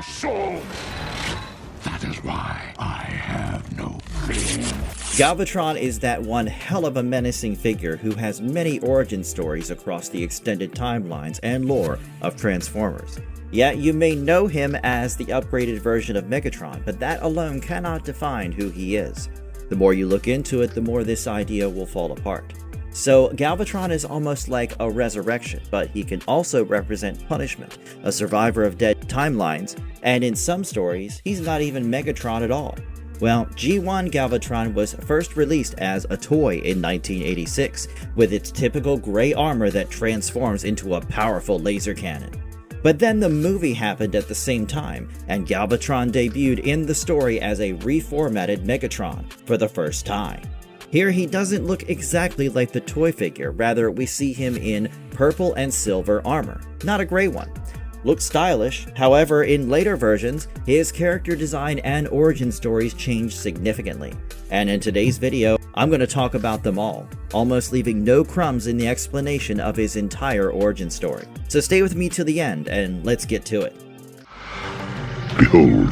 soul. That is why I have no fear. Galvatron is that one hell of a menacing figure who has many origin stories across the extended timelines and lore of Transformers. Yet you may know him as the upgraded version of Megatron, but that alone cannot define who he is. The more you look into it, the more this idea will fall apart. So Galvatron is almost like a resurrection, but he can also represent punishment, a survivor of dead timelines, and in some stories, he's not even Megatron at all. Well, G1 Galvatron was first released as a toy in 1986, with its typical gray armor that transforms into a powerful laser cannon. But then the movie happened at the same time, and Galvatron debuted in the story as a reformatted Megatron for the first time. Here he doesn't look exactly like the toy figure, rather we see him in purple and silver armor, not a gray one. Looks stylish, however in later versions, his character design and origin stories changed significantly. And in today's video, I'm going to talk about them all, almost leaving no crumbs in the explanation of his entire origin story. So stay with me to the end and let's get to it. Behold,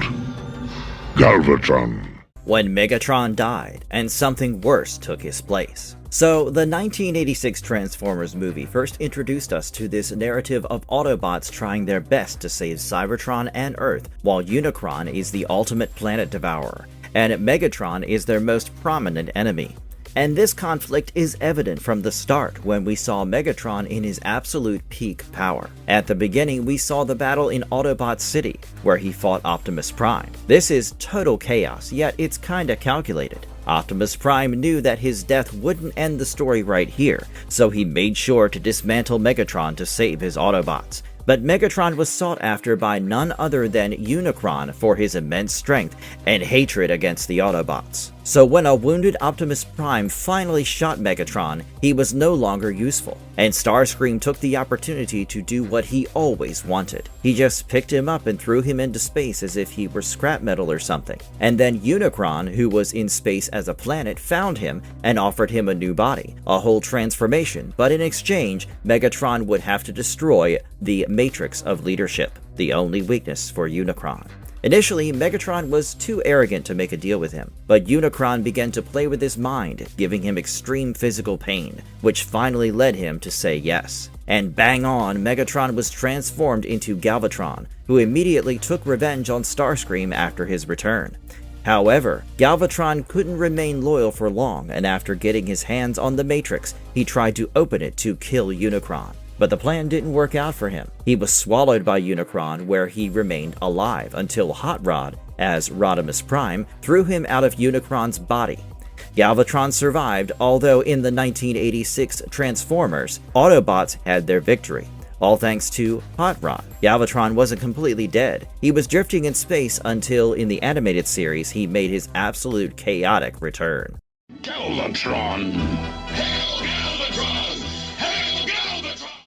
Galvatron. When Megatron died, and something worse took his place. So, the 1986 Transformers movie first introduced us to this narrative of Autobots trying their best to save Cybertron and Earth, while Unicron is the ultimate planet devourer, and Megatron is their most prominent enemy. And this conflict is evident from the start when we saw Megatron in his absolute peak power. At the beginning, we saw the battle in Autobot City, where he fought Optimus Prime. This is total chaos, yet it's kinda calculated. Optimus Prime knew that his death wouldn't end the story right here, so he made sure to dismantle Megatron to save his Autobots. But Megatron was sought after by none other than Unicron for his immense strength and hatred against the Autobots. So when a wounded Optimus Prime finally shot Megatron, he was no longer useful, and Starscream took the opportunity to do what he always wanted. He just picked him up and threw him into space as if he were scrap metal or something. And then Unicron, who was in space as a planet, found him and offered him a new body, a whole transformation, but in exchange, Megatron would have to destroy the Matrix of Leadership, the only weakness for Unicron. Initially, Megatron was too arrogant to make a deal with him, but Unicron began to play with his mind, giving him extreme physical pain, which finally led him to say yes. And bang on, Megatron was transformed into Galvatron, who immediately took revenge on Starscream after his return. However, Galvatron couldn't remain loyal for long, and after getting his hands on the Matrix, he tried to open it to kill Unicron. But the plan didn't work out for him. He was swallowed by Unicron, where he remained alive until Hot Rod, as Rodimus Prime, threw him out of Unicron's body. Galvatron survived, although in the 1986 Transformers, Autobots had their victory. All thanks to Hot Rod. Galvatron wasn't completely dead. He was drifting in space until in the animated series he made his absolute chaotic return. Galvatron.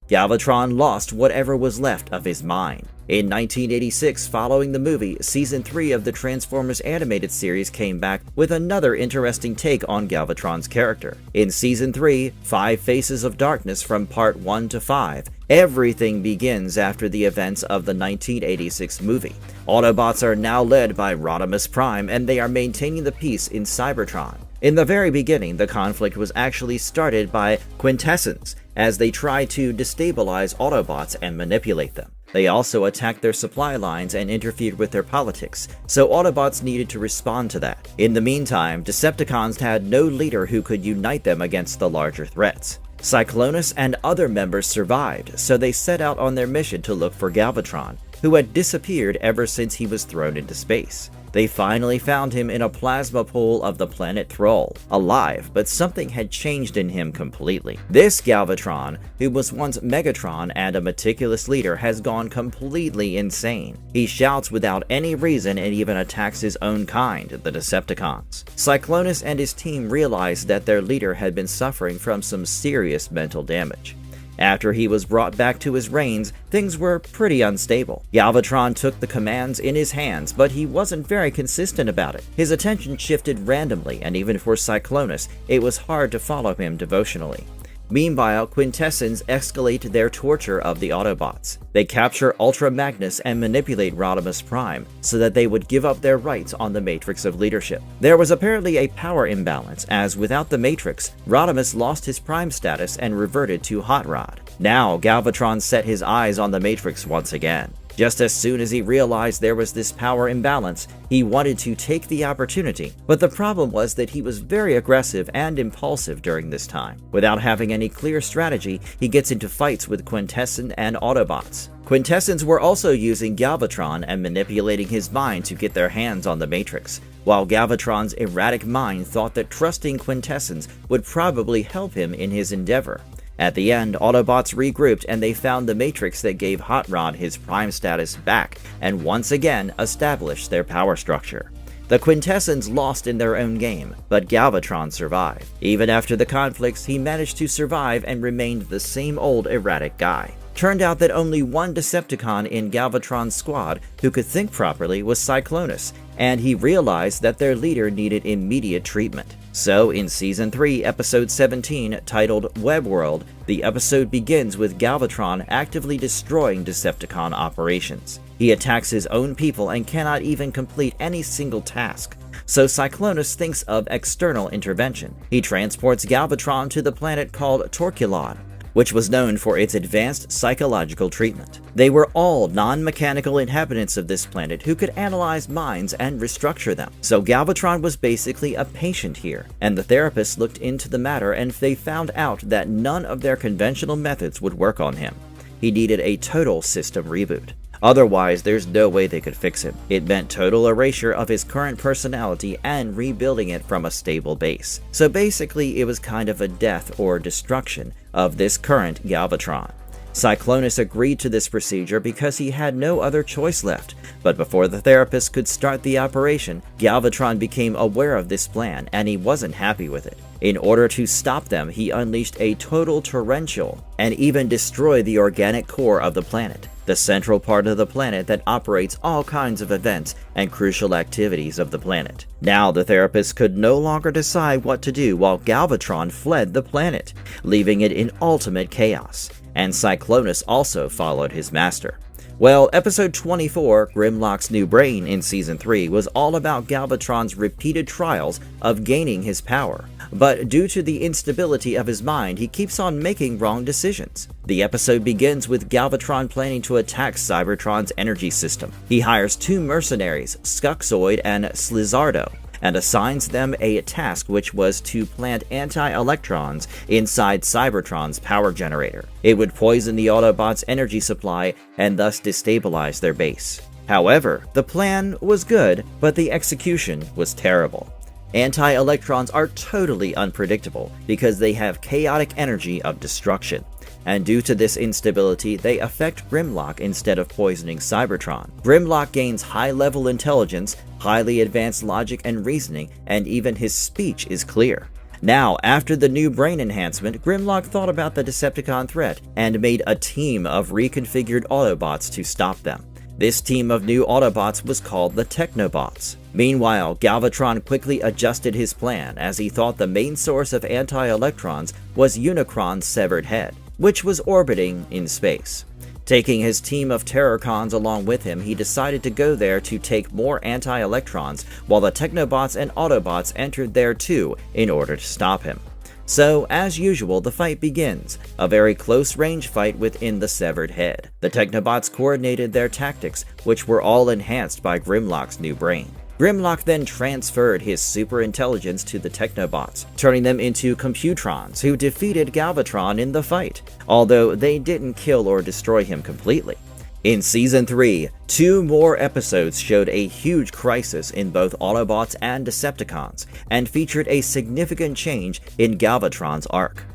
Galvatron lost whatever was left of his mind. In 1986, following the movie, Season 3 of the Transformers animated series came back with another interesting take on Galvatron's character. In Season 3, 5 Faces of Darkness from Part 1 to 5, everything begins after the events of the 1986 movie. Autobots are now led by Rodimus Prime, and they are maintaining the peace in Cybertron. In the very beginning, the conflict was actually started by Quintessence, as they tried to destabilize Autobots and manipulate them. They also attacked their supply lines and interfered with their politics, so Autobots needed to respond to that. In the meantime, Decepticons had no leader who could unite them against the larger threats. Cyclonus and other members survived, so they set out on their mission to look for Galvatron, who had disappeared ever since he was thrown into space. They finally found him in a plasma pool of the planet Thrall, alive, but something had changed in him completely. This Galvatron, who was once Megatron and a meticulous leader, has gone completely insane. He shouts without any reason and even attacks his own kind, the Decepticons. Cyclonus and his team realized that their leader had been suffering from some serious mental damage. After he was brought back to his reins, things were pretty unstable. Galvatron took the commands in his hands, but he wasn't very consistent about it. His attention shifted randomly, and even for Cyclonus, it was hard to follow him devotionally. Meanwhile, Quintessence escalate their torture of the Autobots. They capture Ultra Magnus and manipulate Rodimus Prime so that they would give up their rights on the Matrix of leadership. There was apparently a power imbalance, as without the Matrix, Rodimus lost his Prime status and reverted to Hot Rod. Now, Galvatron set his eyes on the Matrix once again. Just as soon as he realized there was this power imbalance, he wanted to take the opportunity, but the problem was that he was very aggressive and impulsive during this time. Without having any clear strategy, he gets into fights with Quintessence and Autobots. Quintessence were also using Galvatron and manipulating his mind to get their hands on the Matrix, while Galvatron's erratic mind thought that trusting Quintessence would probably help him in his endeavor. At the end, Autobots regrouped and they found the Matrix that gave Hot Rod his Prime status back and once again established their power structure. The Quintessence lost in their own game, but Galvatron survived. Even after the conflicts, he managed to survive and remained the same old erratic guy. Turned out that only one Decepticon in Galvatron's squad who could think properly was Cyclonus, and he realized that their leader needed immediate treatment. So, in Season 3, Episode 17, titled Web World, the episode begins with Galvatron actively destroying Decepticon operations. He attacks his own people and cannot even complete any single task. So Cyclonus thinks of external intervention. He transports Galvatron to the planet called Torculon, which was known for its advanced psychological treatment. They were all non-mechanical inhabitants of this planet who could analyze minds and restructure them. So Galvatron was basically a patient here, and the therapists looked into the matter and they found out that none of their conventional methods would work on him. He needed a total system reboot. Otherwise, there's no way they could fix him. It meant total erasure of his current personality and rebuilding it from a stable base. So basically, it was kind of a death or destruction of this current Galvatron. Cyclonus agreed to this procedure because he had no other choice left, but before the therapist could start the operation, Galvatron became aware of this plan and he wasn't happy with it. In order to stop them, he unleashed a total torrential and even destroyed the organic core of the planet, the central part of the planet that operates all kinds of events and crucial activities of the planet. Now the therapist could no longer decide what to do while Galvatron fled the planet, leaving it in ultimate chaos. And Cyclonus also followed his master. Well, episode 24, Grimlock's New Brain in Season 3 was all about Galvatron's repeated trials of gaining his power. But due to the instability of his mind, he keeps on making wrong decisions. The episode begins with Galvatron planning to attack Cybertron's energy system. He hires two mercenaries, Skuxoid and Slizardo, and assigns them a task which was to plant anti-electrons inside Cybertron's power generator. It would poison the Autobots' energy supply and thus destabilize their base. However, the plan was good, but the execution was terrible. Anti-electrons are totally unpredictable because they have chaotic energy of destruction. And due to this instability, they affect Grimlock instead of poisoning Cybertron. Grimlock gains high-level intelligence, highly advanced logic and reasoning, and even his speech is clear. Now, after the new brain enhancement, Grimlock thought about the Decepticon threat and made a team of reconfigured Autobots to stop them. This team of new Autobots was called the Technobots. Meanwhile, Galvatron quickly adjusted his plan as he thought the main source of anti-electrons was Unicron's severed head, which was orbiting in space. Taking his team of Terrorcons along with him, he decided to go there to take more anti-electrons, while the Technobots and Autobots entered there too in order to stop him. So, as usual, the fight begins, a very close-range fight within the severed head. The Technobots coordinated their tactics, which were all enhanced by Grimlock's new brain. Grimlock then transferred his super intelligence to the Technobots, turning them into Computrons who defeated Galvatron in the fight, although they didn't kill or destroy him completely. In Season 3, 2 more episodes showed a huge crisis in both Autobots and Decepticons, and featured a significant change in Galvatron's arc.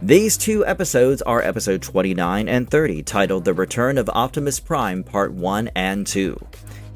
These 2 episodes are episode 29 and 30, titled The Return of Optimus Prime Part 1 and 2.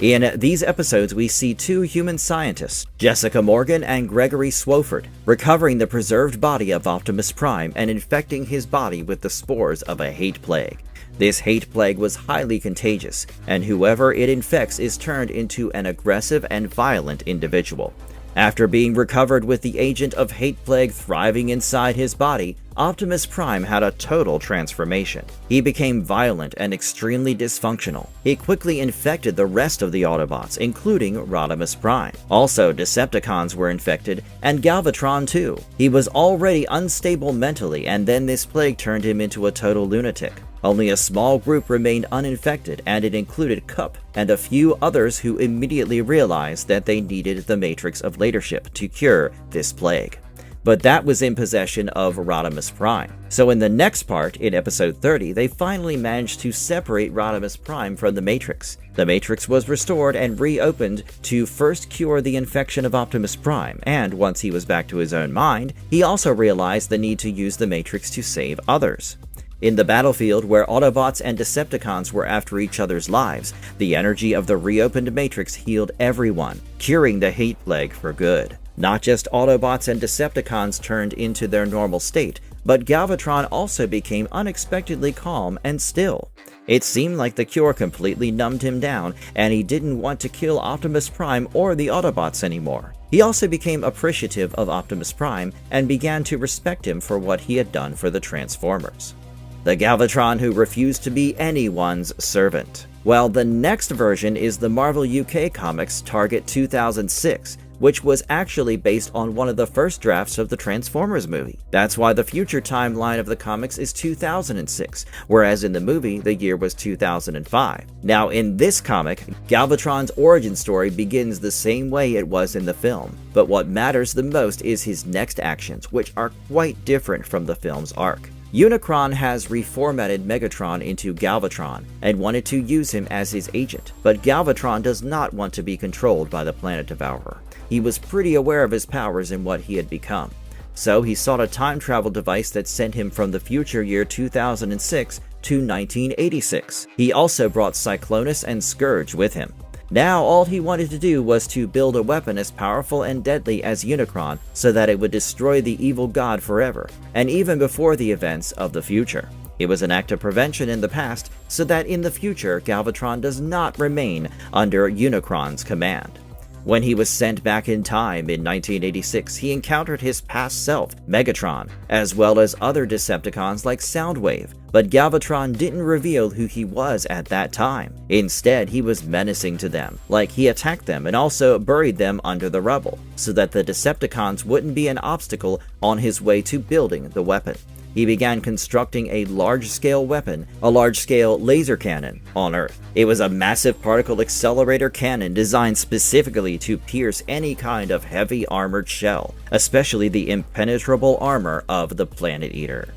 In these episodes, we see 2 human scientists, Jessica Morgan and Gregory Swofford, recovering the preserved body of Optimus Prime and infecting his body with the spores of a hate plague. This hate plague was highly contagious, and whoever it infects is turned into an aggressive and violent individual. After being recovered with the agent of hate plague thriving inside his body, Optimus Prime had a total transformation. He became violent and extremely dysfunctional. He quickly infected the rest of the Autobots, including Rodimus Prime. Also, Decepticons were infected, and Galvatron too. He was already unstable mentally, and then this plague turned him into a total lunatic. Only a small group remained uninfected, and it included Kup and a few others who immediately realized that they needed the Matrix of Leadership to cure this plague. But that was in possession of Rodimus Prime. So in the next part, in episode 30, they finally managed to separate Rodimus Prime from the Matrix. The Matrix was restored and reopened to first cure the infection of Optimus Prime, and once he was back to his own mind, he also realized the need to use the Matrix to save others. In the battlefield, where Autobots and Decepticons were after each other's lives, the energy of the reopened Matrix healed everyone, curing the hate plague for good. Not just Autobots and Decepticons turned into their normal state, but Galvatron also became unexpectedly calm and still. It seemed like the cure completely numbed him down, and he didn't want to kill Optimus Prime or the Autobots anymore. He also became appreciative of Optimus Prime and began to respect him for what he had done for the Transformers. The Galvatron who refused to be anyone's servant. Well, the next version is the Marvel UK Comics Target 2006, which was actually based on one of the first drafts of the Transformers movie. That's why the future timeline of the comics is 2006, whereas in the movie, the year was 2005. Now, in this comic, Galvatron's origin story begins the same way it was in the film, but what matters the most is his next actions, which are quite different from the film's arc. Unicron has reformatted Megatron into Galvatron and wanted to use him as his agent, but Galvatron does not want to be controlled by the Planet Devourer. He was pretty aware of his powers and what he had become. So he sought a time travel device that sent him from the future year 2006 to 1986. He also brought Cyclonus and Scourge with him. Now all he wanted to do was to build a weapon as powerful and deadly as Unicron so that it would destroy the evil god forever, and even before the events of the future. It was an act of prevention in the past so that in the future Galvatron does not remain under Unicron's command. When he was sent back in time in 1986, he encountered his past self, Megatron, as well as other Decepticons like Soundwave, but Galvatron didn't reveal who he was at that time. Instead, he was menacing to them, like he attacked them and also buried them under the rubble, so that the Decepticons wouldn't be an obstacle on his way to building the weapon. He began constructing a large-scale weapon, a large-scale laser cannon, on Earth. It was a massive particle accelerator cannon designed specifically to pierce any kind of heavy armored shell, especially the impenetrable armor of the Planet Eater.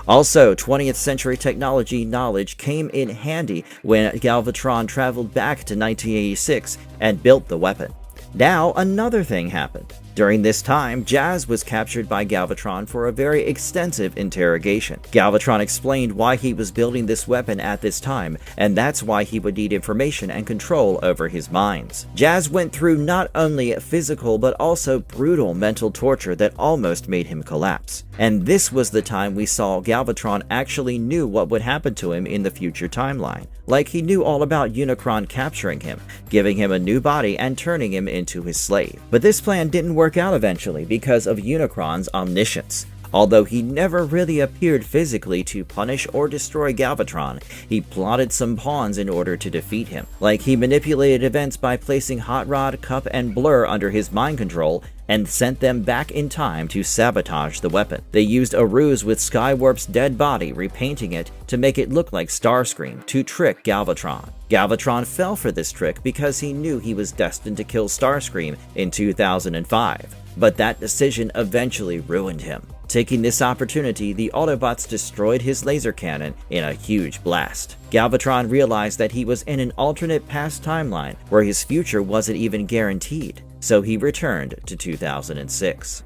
Also, 20th century technology knowledge came in handy when Galvatron traveled back to 1986 and built the weapon. Now, another thing happened. During this time, Jazz was captured by Galvatron for a very extensive interrogation. Galvatron explained why he was building this weapon at this time, and that's why he would need information and control over his minds. Jazz went through not only physical but also brutal mental torture that almost made him collapse. And this was the time we saw Galvatron actually knew what would happen to him in the future timeline. Like he knew all about Unicron capturing him, giving him a new body and turning him into his slave. But this plan didn't work out eventually because of Unicron's omniscience. Although he never really appeared physically to punish or destroy Galvatron, he plotted some pawns in order to defeat him. Like he manipulated events by placing Hot Rod, Kup, and Blur under his mind control and sent them back in time to sabotage the weapon. They used a ruse with Skywarp's dead body, repainting it to make it look like Starscream to trick Galvatron. Galvatron fell for this trick because he knew he was destined to kill Starscream in 2005. But that decision eventually ruined him. Taking this opportunity, the Autobots destroyed his laser cannon in a huge blast. Galvatron realized that he was in an alternate past timeline where his future wasn't even guaranteed, so he returned to 2006.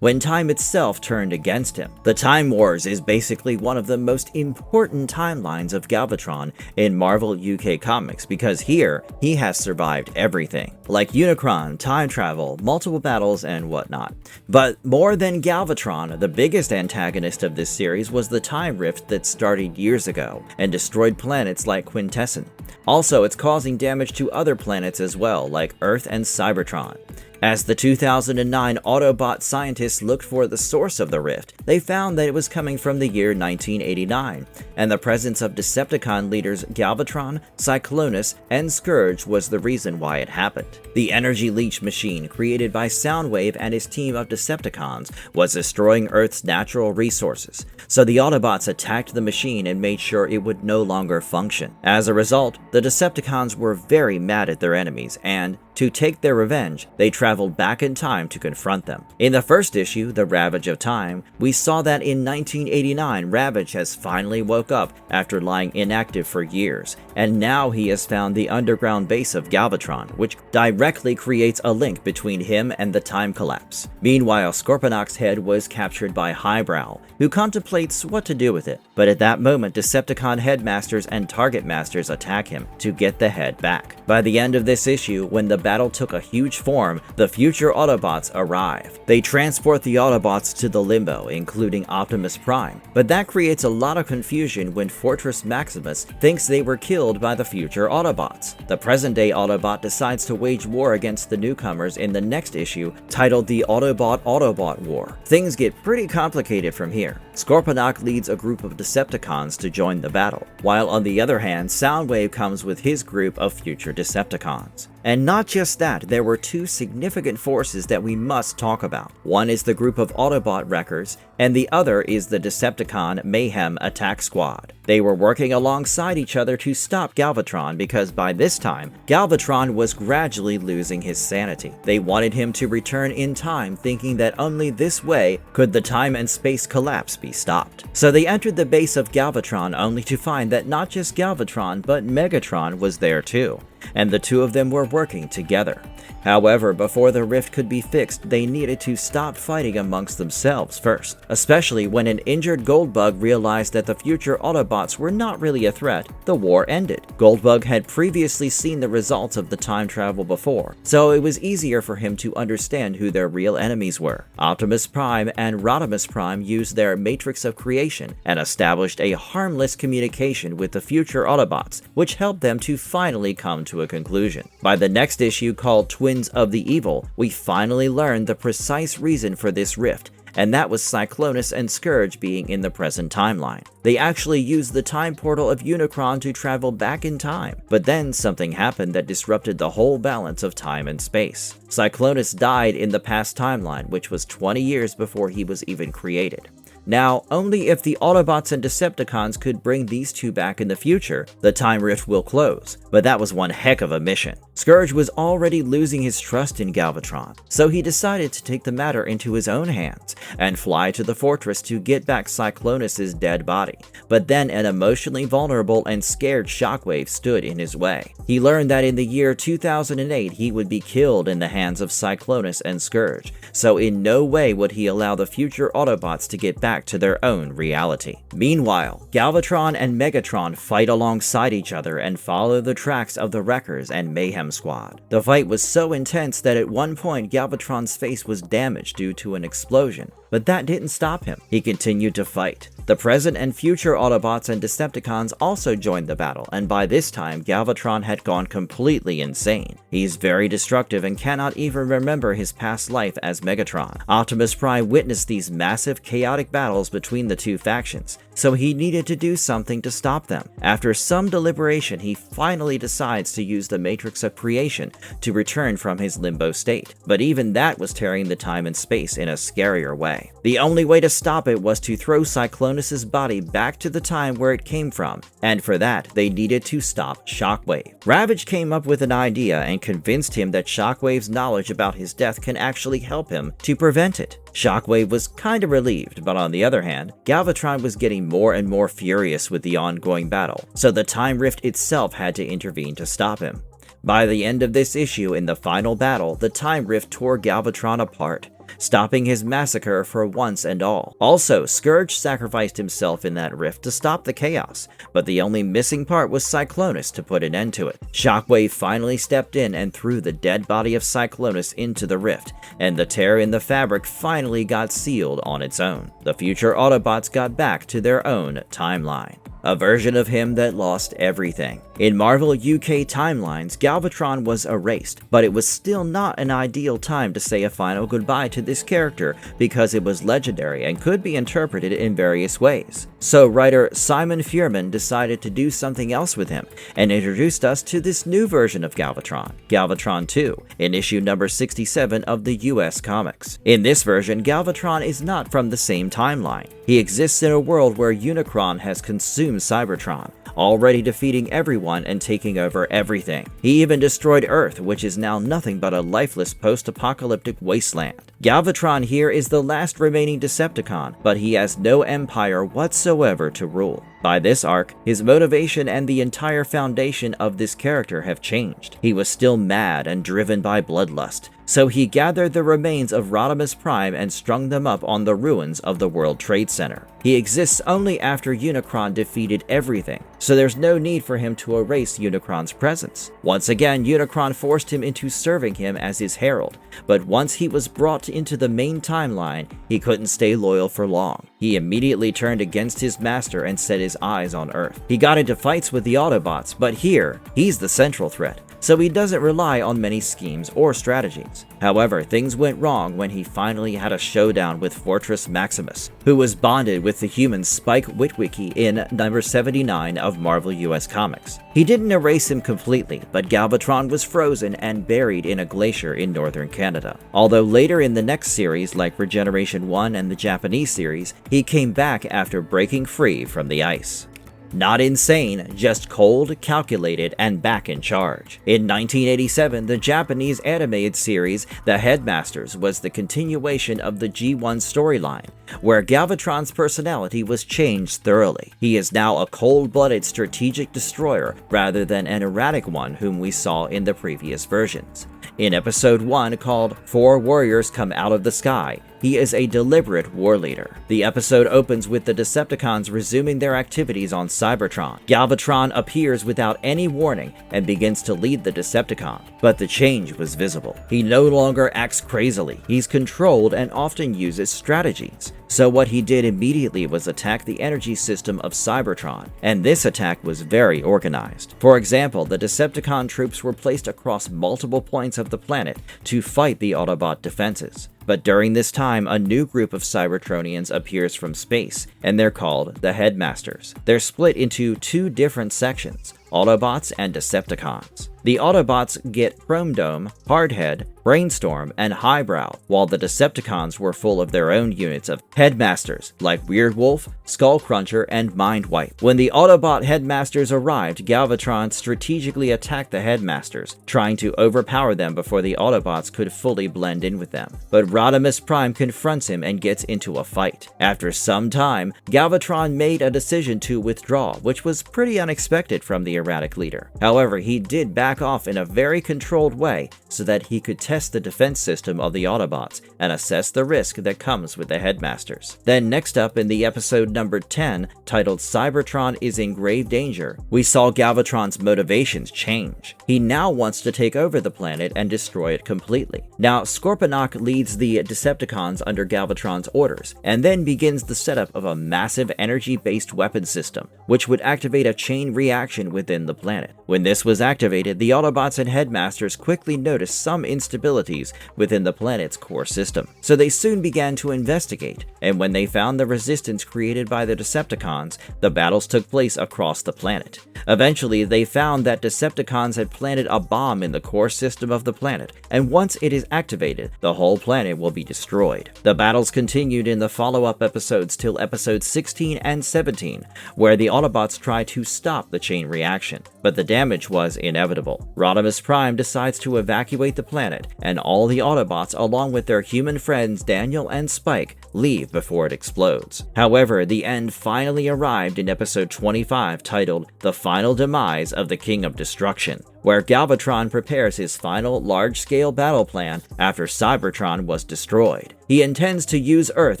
When time itself turned against him. The Time Wars is basically one of the most important timelines of Galvatron in Marvel UK Comics because here, he has survived everything, like Unicron, time travel, multiple battles, and whatnot. But more than Galvatron, the biggest antagonist of this series was the Time Rift that started years ago and destroyed planets like Quintessence. Also, it's causing damage to other planets as well, like Earth and Cybertron. As the 2009 Autobot scientists looked for the source of the rift, they found that it was coming from the year 1989, and the presence of Decepticon leaders Galvatron, Cyclonus, and Scourge was the reason why it happened. The energy leech machine created by Soundwave and his team of Decepticons was destroying Earth's natural resources, so the Autobots attacked the machine and made sure it would no longer function. As a result, the Decepticons were very mad at their enemies, and to take their revenge, they traveled back in time to confront them. In the first issue, The Ravage of Time, we saw that in 1989, Ravage has finally woke up after lying inactive for years, and now he has found the underground base of Galvatron, which directly creates a link between him and the time collapse. Meanwhile, Scorponok's head was captured by Highbrow, who contemplates what to do with it, but at that moment, Decepticon Headmasters and Target Masters attack him to get the head back. By the end of this issue, when the battle took a huge form, the future Autobots arrive. They transport the Autobots to the Limbo, including Optimus Prime, but that creates a lot of confusion when Fortress Maximus thinks they were killed by the future Autobots. The present-day Autobot decides to wage war against the newcomers in the next issue, titled the Autobot War. Things get pretty complicated from here. Scorponok leads a group of Decepticons to join the battle, while on the other hand, Soundwave comes with his group of future Decepticons. And not just that, there were two significant forces that we must talk about. One is the group of Autobot wreckers, and the other is the Decepticon Mayhem Attack Squad. They were working alongside each other to stop Galvatron because by this time, Galvatron was gradually losing his sanity. They wanted him to return in time, thinking that only this way could the time and space collapse be stopped. So they entered the base of Galvatron only to find that not just Galvatron, but Megatron was there too, and the two of them were working together. However, before the rift could be fixed, they needed to stop fighting amongst themselves first, especially when an injured Goldbug realized that the future Autobots were not really a threat. The war ended. Goldbug had previously seen the results of the time travel before, so it was easier for him to understand who their real enemies were. Optimus Prime and Rodimus Prime used their Matrix of Creation and established a harmless communication with the future Autobots, which helped them to finally come to a conclusion. By the next issue, called Twins of the Evil, we finally learned the precise reason for this rift, and that was Cyclonus and Scourge being in the present timeline. They actually used the time portal of Unicron to travel back in time, but then something happened that disrupted the whole balance of time and space. Cyclonus died in the past timeline, which was 20 years before he was even created. Now, only if the Autobots and Decepticons could bring these two back in the future, the time rift will close, but that was one heck of a mission. Scourge was already losing his trust in Galvatron, so he decided to take the matter into his own hands and fly to the fortress to get back Cyclonus' dead body. But then an emotionally vulnerable and scared Shockwave stood in his way. He learned that in the year 2008 he would be killed in the hands of Cyclonus and Scourge, so in no way would he allow the future Autobots to get back to their own reality. Meanwhile, Galvatron and Megatron fight alongside each other and follow the tracks of the Wreckers and Mayhem Squad. The fight was so intense that at one point Galvatron's face was damaged due to an explosion, but that didn't stop him. He continued to fight. The present and future Autobots and Decepticons also joined the battle, and by this time Galvatron had gone completely insane. He's very destructive and cannot even remember his past life as Megatron. Optimus Prime witnessed these massive chaotic battles between the two factions, so he needed to do something to stop them. After some deliberation, he finally decides to use the Matrix of Creation to return from his limbo state, but even that was tearing the time and space in a scarier way. The only way to stop it was to throw Cyclonus' body back to the time where it came from, and for that, they needed to stop Shockwave. Ravage came up with an idea and convinced him that Shockwave's knowledge about his death can actually help him to prevent it. Shockwave was kinda relieved, but on the other hand, Galvatron was getting more and more furious with the ongoing battle, so the Time Rift itself had to intervene to stop him. By the end of this issue, in the final battle, the Time Rift tore Galvatron apart, stopping his massacre for once and all. Also, Scourge sacrificed himself in that rift to stop the chaos, but the only missing part was Cyclonus to put an end to it. Shockwave finally stepped in and threw the dead body of Cyclonus into the rift, and the tear in the fabric finally got sealed on its own. The future Autobots got back to their own timeline, a version of him that lost everything. In Marvel UK timelines, Galvatron was erased, but it was still not an ideal time to say a final goodbye to this character because it was legendary and could be interpreted in various ways. So writer Simon Fuhrman decided to do something else with him and introduced us to this new version of Galvatron, Galvatron 2, in issue number 67 of the US comics. In this version, Galvatron is not from the same timeline. He exists in a world where Unicron has consumed Cybertron, already defeating everyone and taking over everything. He even destroyed Earth, which is now nothing but a lifeless post-apocalyptic wasteland. Galvatron here is the last remaining Decepticon, but he has no empire whatsoever to rule. By this arc, his motivation and the entire foundation of this character have changed. He was still mad and driven by bloodlust, so he gathered the remains of Rodimus Prime and strung them up on the ruins of the World Trade Center. He exists only after Unicron defeated everything, so there's no need for him to erase Unicron's presence. Once again, Unicron forced him into serving him as his herald, but once he was brought into the main timeline, he couldn't stay loyal for long. He immediately turned against his master and set his eyes on Earth. He got into fights with the Autobots, but here, he's the central threat, so he doesn't rely on many schemes or strategies. However, things went wrong when he finally had a showdown with Fortress Maximus, who was bonded with the human Spike Witwicky in number 79 of Marvel US Comics. He didn't erase him completely, but Galvatron was frozen and buried in a glacier in northern Canada. Although later in the next series, like Regeneration 1 and the Japanese series, he came back after breaking free from the ice. Not insane, just cold, calculated, and back in charge. In 1987, the Japanese animated series The Headmasters was the continuation of the G1 storyline, where Galvatron's personality was changed thoroughly. He is now a cold-blooded strategic destroyer rather than an erratic one whom we saw in the previous versions. In episode 1 called 4 Warriors Come Out of the Sky, he is a deliberate war leader. The episode opens with the Decepticons resuming their activities on Cybertron. Galvatron appears without any warning and begins to lead the Decepticon, but the change was visible. He no longer acts crazily, he's controlled and often uses strategies. So what he did immediately was attack the energy system of Cybertron, and this attack was very organized. For example, the Decepticon troops were placed across multiple points of the planet to fight the Autobot defenses. But during this time, a new group of Cybertronians appears from space, and they're called the Headmasters. They're split into two different sections, Autobots and Decepticons. The Autobots get Chrome Dome, Hardhead, Brainstorm, and Highbrow, while the Decepticons were full of their own units of Headmasters, like Weirdwolf, Skullcruncher, and Mindwipe. When the Autobot Headmasters arrived, Galvatron strategically attacked the Headmasters, trying to overpower them before the Autobots could fully blend in with them. But Rodimus Prime confronts him and gets into a fight. After some time, Galvatron made a decision to withdraw, which was pretty unexpected from the erratic leader. However, he did back off in a very controlled way so that he could test the defense system of the Autobots and assess the risk that comes with the Headmasters. Then next up in the episode number 10, titled Cybertron is in Grave Danger, we saw Galvatron's motivations change. He now wants to take over the planet and destroy it completely. Now, Scorponok leads the Decepticons under Galvatron's orders, and then begins the setup of a massive energy-based weapon system, which would activate a chain reaction within the planet. When this was activated, the Autobots and Headmasters quickly noticed some instabilities within the planet's core system, so they soon began to investigate, and when they found the resistance created by the Decepticons, the battles took place across the planet. Eventually, they found that Decepticons had planted a bomb in the core system of the planet, and once it is activated, the whole planet will be destroyed. The battles continued in the follow-up episodes till episodes 16 and 17, where the Autobots try to stop the chain reaction, but the damage was inevitable. Rodimus Prime decides to evacuate the planet, and all the Autobots, along with their human friends Daniel and Spike, leave before it explodes. However, the end finally arrived in episode 25, titled The Final Demise of the King of Destruction, where Galvatron prepares his final large-scale battle plan after Cybertron was destroyed. He intends to use Earth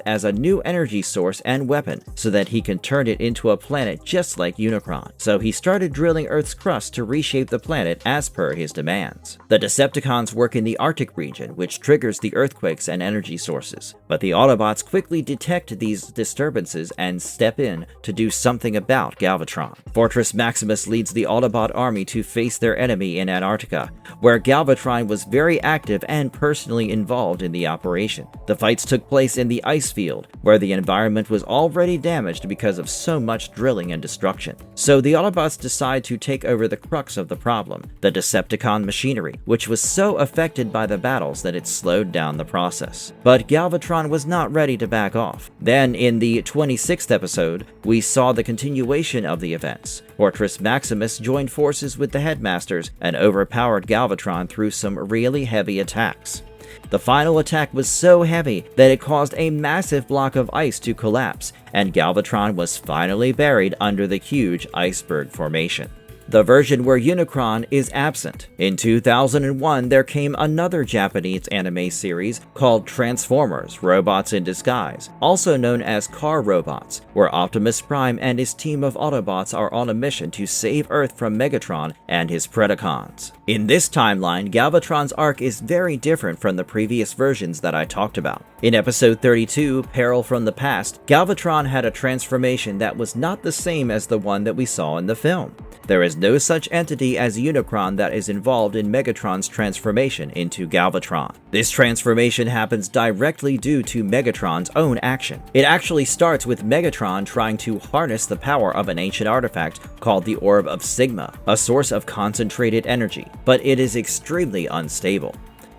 as a new energy source and weapon so that he can turn it into a planet just like Unicron. So he started drilling Earth's crust to reshape the planet as per his demands. The Decepticons work in the Arctic region, which triggers the earthquakes and energy sources. But the Autobots quickly detect these disturbances and step in to do something about Galvatron. Fortress Maximus leads the Autobot army to face their enemy in Antarctica, where Galvatron was very active and personally involved in the operation. The fights took place in the ice field, where the environment was already damaged because of so much drilling and destruction. So the Autobots decide to take over the crux of the problem, the Decepticon machinery, which was so affected by the battles that it slowed down the process. But Galvatron was not ready to back off. Then, in the 26th episode, we saw the continuation of the events. Fortress Maximus joined forces with the Headmasters and overpowered Galvatron through some really heavy attacks. The final attack was so heavy that it caused a massive block of ice to collapse, and Galvatron was finally buried under the huge iceberg formation. The version where Unicron is absent. In 2001, there came another Japanese anime series called Transformers: Robots in Disguise, also known as Car Robots, where Optimus Prime and his team of Autobots are on a mission to save Earth from Megatron and his Predacons. In this timeline, Galvatron's arc is very different from the previous versions that I talked about. In episode 32, Peril from the Past, Galvatron had a transformation that was not the same as the one that we saw in the film. There is no such entity as Unicron that is involved in Megatron's transformation into Galvatron. This transformation happens directly due to Megatron's own action. It actually starts with Megatron trying to harness the power of an ancient artifact called the Orb of Sigma, a source of concentrated energy, but it is extremely unstable.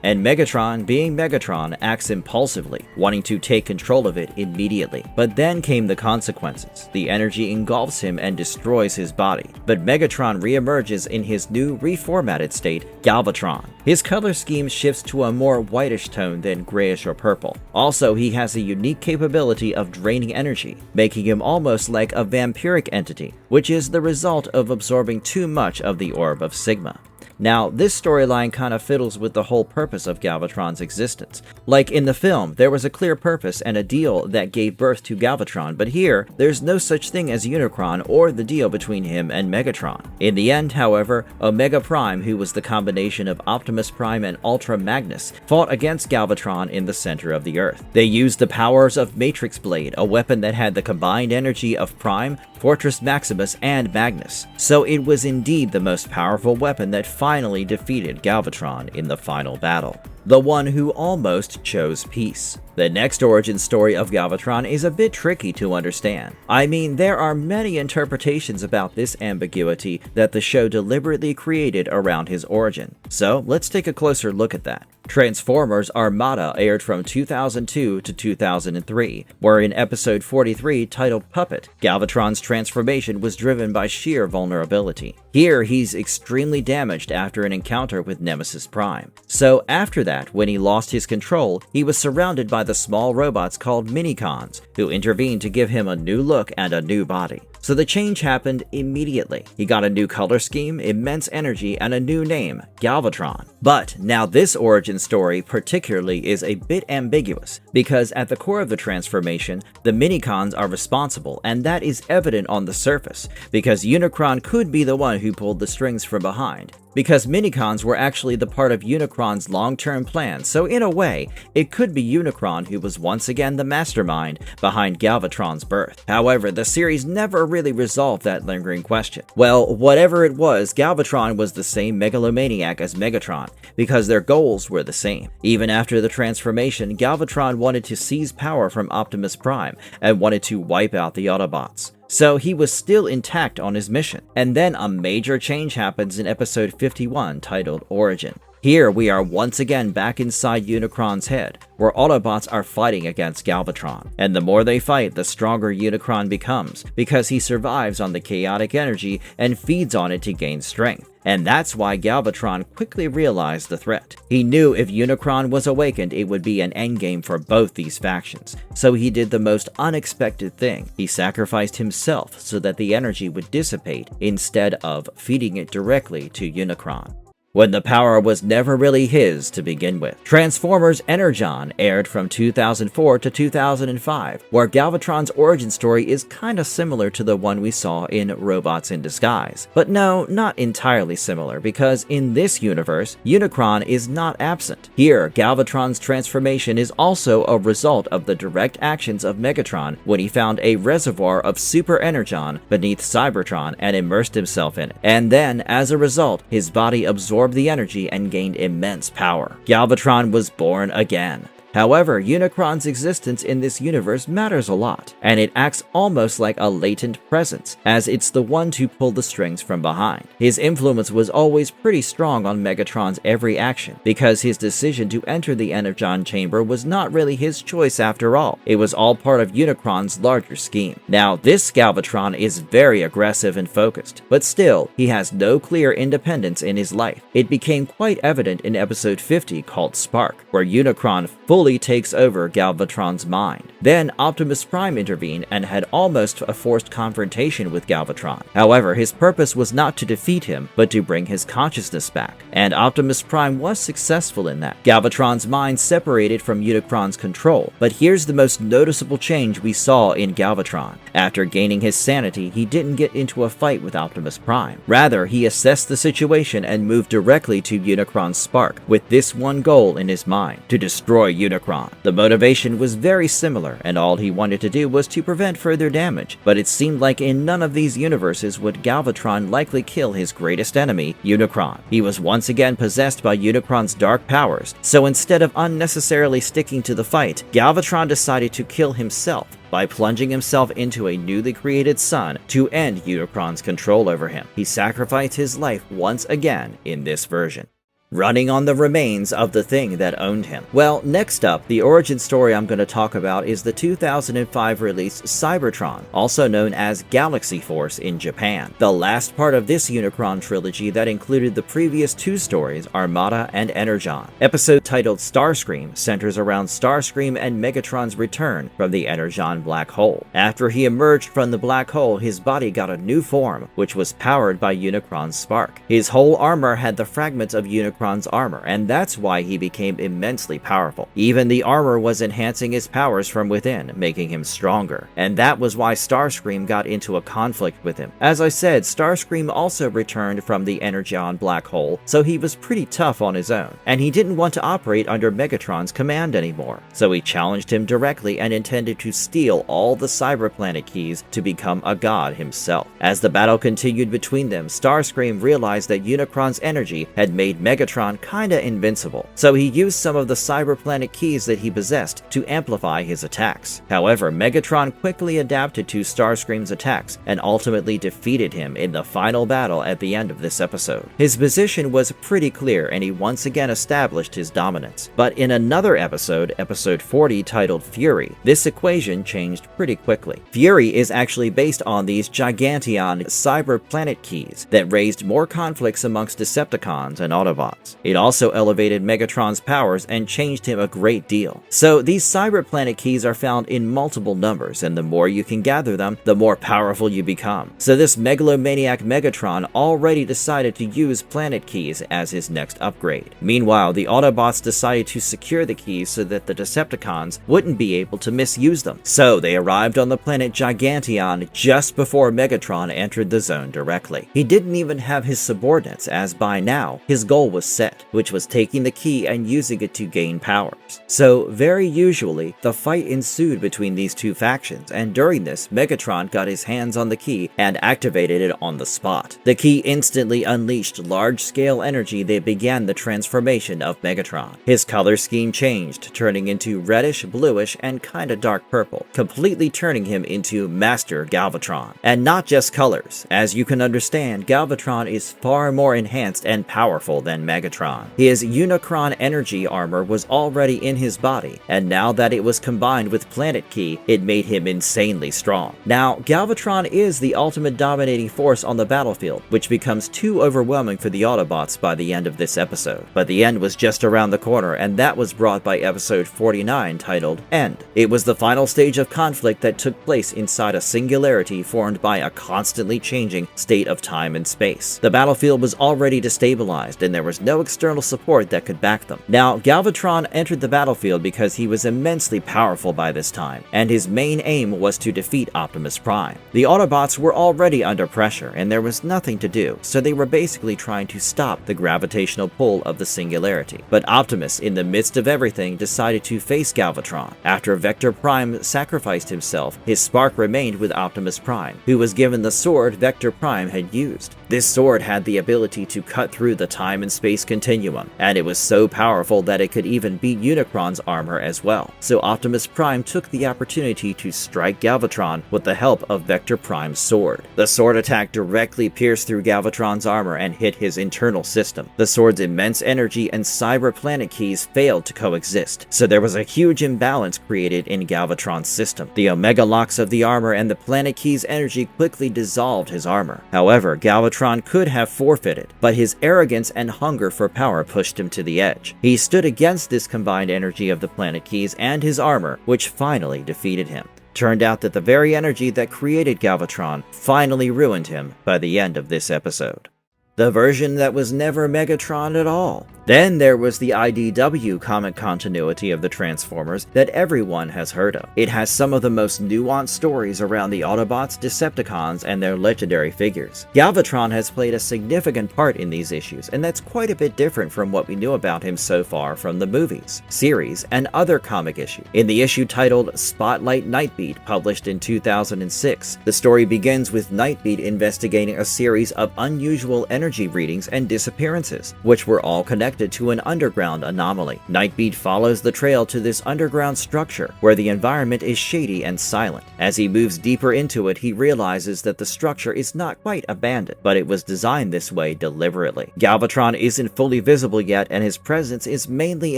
And Megatron, being Megatron, acts impulsively, wanting to take control of it immediately. But then came the consequences. The energy engulfs him and destroys his body. But Megatron reemerges in his new reformatted state, Galvatron. His color scheme shifts to a more whitish tone than grayish or purple. Also, he has a unique capability of draining energy, making him almost like a vampiric entity, which is the result of absorbing too much of the Orb of Sigma. Now, this storyline kind of fiddles with the whole purpose of Galvatron's existence. Like in the film, there was a clear purpose and a deal that gave birth to Galvatron, but here, there's no such thing as Unicron or the deal between him and Megatron. In the end, however, Omega Prime, who was the combination of Optimus Prime and Ultra Magnus, fought against Galvatron in the center of the Earth. They used the powers of Matrix Blade, a weapon that had the combined energy of Prime, Fortress Maximus, and Magnus. So it was indeed the most powerful weapon that finally defeated Galvatron in the final battle. The one who almost chose peace. The next origin story of Galvatron is a bit tricky to understand. I mean, there are many interpretations about this ambiguity that the show deliberately created around his origin. So let's take a closer look at that. Transformers Armada aired from 2002 to 2003, where in episode 43 titled Puppet, Galvatron's transformation was driven by sheer vulnerability. Here, he's extremely damaged after an encounter with Nemesis Prime. So after that, when he lost his control, he was surrounded by the small robots called Minicons, who intervened to give him a new look and a new body. So the change happened immediately. He got a new color scheme, immense energy, and a new name, Galvatron. But now this origin story particularly is a bit ambiguous, because at the core of the transformation, the Minicons are responsible, and that is evident on the surface, because Unicron could be the one who pulled the strings from behind. Because Minicons were actually the part of Unicron's long-term plan, so in a way, it could be Unicron who was once again the mastermind behind Galvatron's birth. However, the series never really resolved that lingering question. Well, whatever it was, Galvatron was the same megalomaniac as Megatron, because their goals were the same. Even after the transformation, Galvatron wanted to seize power from Optimus Prime, and wanted to wipe out the Autobots. So he was still intact on his mission. And then a major change happens in episode 51 titled Origin. Here we are once again back inside Unicron's head, where Autobots are fighting against Galvatron. And the more they fight, the stronger Unicron becomes, because he survives on the chaotic energy and feeds on it to gain strength. And that's why Galvatron quickly realized the threat. He knew if Unicron was awakened, it would be an endgame for both these factions. So he did the most unexpected thing. He sacrificed himself so that the energy would dissipate instead of feeding it directly to Unicron. when the power was never really his to begin with. Transformers Energon aired from 2004 to 2005, where Galvatron's origin story is kinda similar to the one we saw in Robots in Disguise. But no, not entirely similar, because in this universe, Unicron is not absent. Here, Galvatron's transformation is also a result of the direct actions of Megatron when he found a reservoir of super Energon beneath Cybertron and immersed himself in it. And then, as a result, his body absorbed the energy and gained immense power. Galvatron was born again. However, Unicron's existence in this universe matters a lot, and it acts almost like a latent presence, as it's the one to pull the strings from behind. His influence was always pretty strong on Megatron's every action, because his decision to enter the Energon chamber was not really his choice after all. It was all part of Unicron's larger scheme. Now, this Galvatron is very aggressive and focused, but still, he has no clear independence in his life. It became quite evident in episode 50 called Spark, where Unicron fully takes over Galvatron's mind. Then Optimus Prime intervened and had almost a forced confrontation with Galvatron. However, his purpose was not to defeat him, but to bring his consciousness back, and Optimus Prime was successful in that. Galvatron's mind separated from Unicron's control, but here's the most noticeable change we saw in Galvatron. After gaining his sanity, he didn't get into a fight with Optimus Prime. Rather, he assessed the situation and moved directly to Unicron's Spark, with this one goal in his mind: to destroy Unicron. The motivation was very similar, and all he wanted to do was to prevent further damage, but it seemed like in none of these universes would Galvatron likely kill his greatest enemy, Unicron. He was once again possessed by Unicron's dark powers, so instead of unnecessarily sticking to the fight, Galvatron decided to kill himself by plunging himself into a newly created sun to end Unicron's control over him. He sacrificed his life once again in this version, running on the remains of the thing that owned him. Well, next up, the origin story I'm going to talk about is the 2005 release Cybertron, also known as Galaxy Force in Japan, the last part of this Unicron trilogy that included the previous two stories, Armada and Energon. Episode titled Starscream centers around Starscream and Megatron's return from the Energon black hole. After he emerged from the black hole, his body got a new form, which was powered by Unicron's spark. His whole armor had the fragments of Unicron's armor, and that's why he became immensely powerful. Even the armor was enhancing his powers from within, making him stronger. And that was why Starscream got into a conflict with him. As I said, Starscream also returned from the Energon black hole, so he was pretty tough on his own, and he didn't want to operate under Megatron's command anymore. So he challenged him directly and intended to steal all the cyberplanet keys to become a god himself. As the battle continued between them, Starscream realized that Unicron's energy had made Megatron kinda invincible, so he used some of the cyberplanet keys that he possessed to amplify his attacks. However, Megatron quickly adapted to Starscream's attacks and ultimately defeated him in the final battle at the end of this episode. His position was pretty clear and he once again established his dominance. But in another episode, episode 40 titled Fury, this equation changed pretty quickly. Fury is actually based on these giganteon cyberplanet keys that raised more conflicts amongst Decepticons and Autobots. It also elevated Megatron's powers and changed him a great deal. So these cyberplanet keys are found in multiple numbers, and the more you can gather them, the more powerful you become. So this megalomaniac Megatron already decided to use planet keys as his next upgrade. Meanwhile, the Autobots decided to secure the keys so that the Decepticons wouldn't be able to misuse them. So they arrived on the planet Giganteon just before Megatron entered the zone directly. He didn't even have his subordinates, as by now, his goal was set, which was taking the key and using it to gain powers. So very usually, the fight ensued between these two factions, and during this, Megatron got his hands on the key and activated it on the spot. The key instantly unleashed large-scale energy that began the transformation of Megatron. His color scheme changed, turning into reddish, bluish, and kinda dark purple, completely turning him into Master Galvatron. And not just colors. As you can understand, Galvatron is far more enhanced and powerful than Megatron. His Unicron energy armor was already in his body, and now that it was combined with Planet Key, it made him insanely strong. Now, Galvatron is the ultimate dominating force on the battlefield, which becomes too overwhelming for the Autobots by the end of this episode. But the end was just around the corner, and that was brought by episode 49 titled End. It was the final stage of conflict that took place inside a singularity formed by a constantly changing state of time and space. The battlefield was already destabilized, and there was no external support that could back them. Now, Galvatron entered the battlefield because he was immensely powerful by this time, and his main aim was to defeat Optimus Prime. The Autobots were already under pressure, and there was nothing to do, so they were basically trying to stop the gravitational pull of the Singularity. But Optimus, in the midst of everything, decided to face Galvatron. After Vector Prime sacrificed himself, his spark remained with Optimus Prime, who was given the sword Vector Prime had used. This sword had the ability to cut through the time and space continuum, and it was so powerful that it could even beat Unicron's armor as well. So Optimus Prime took the opportunity to strike Galvatron with the help of Vector Prime's sword. The sword attack directly pierced through Galvatron's armor and hit his internal system. The sword's immense energy and cyber planet keys failed to coexist, so there was a huge imbalance created in Galvatron's system. The Omega locks of the armor and the planet keys' energy quickly dissolved his armor. However, Galvatron could have forfeited, but his arrogance and hunger for power pushed him to the edge. He stood against this combined energy of the planet keys and his armor, which finally defeated him. Turned out that the very energy that created Galvatron finally ruined him by the end of this episode. The version that was never Megatron at all. Then there was the IDW comic continuity of the Transformers that everyone has heard of. It has some of the most nuanced stories around the Autobots, Decepticons, and their legendary figures. Galvatron has played a significant part in these issues, and that's quite a bit different from what we knew about him so far from the movies, series, and other comic issues. In the issue titled Spotlight Nightbeat, published in 2006, the story begins with Nightbeat investigating a series of unusual energy readings and disappearances, which were all connected to an underground anomaly. Nightbeat follows the trail to this underground structure, where the environment is shady and silent. As he moves deeper into it, he realizes that the structure is not quite abandoned, but it was designed this way deliberately. Galvatron isn't fully visible yet, and his presence is mainly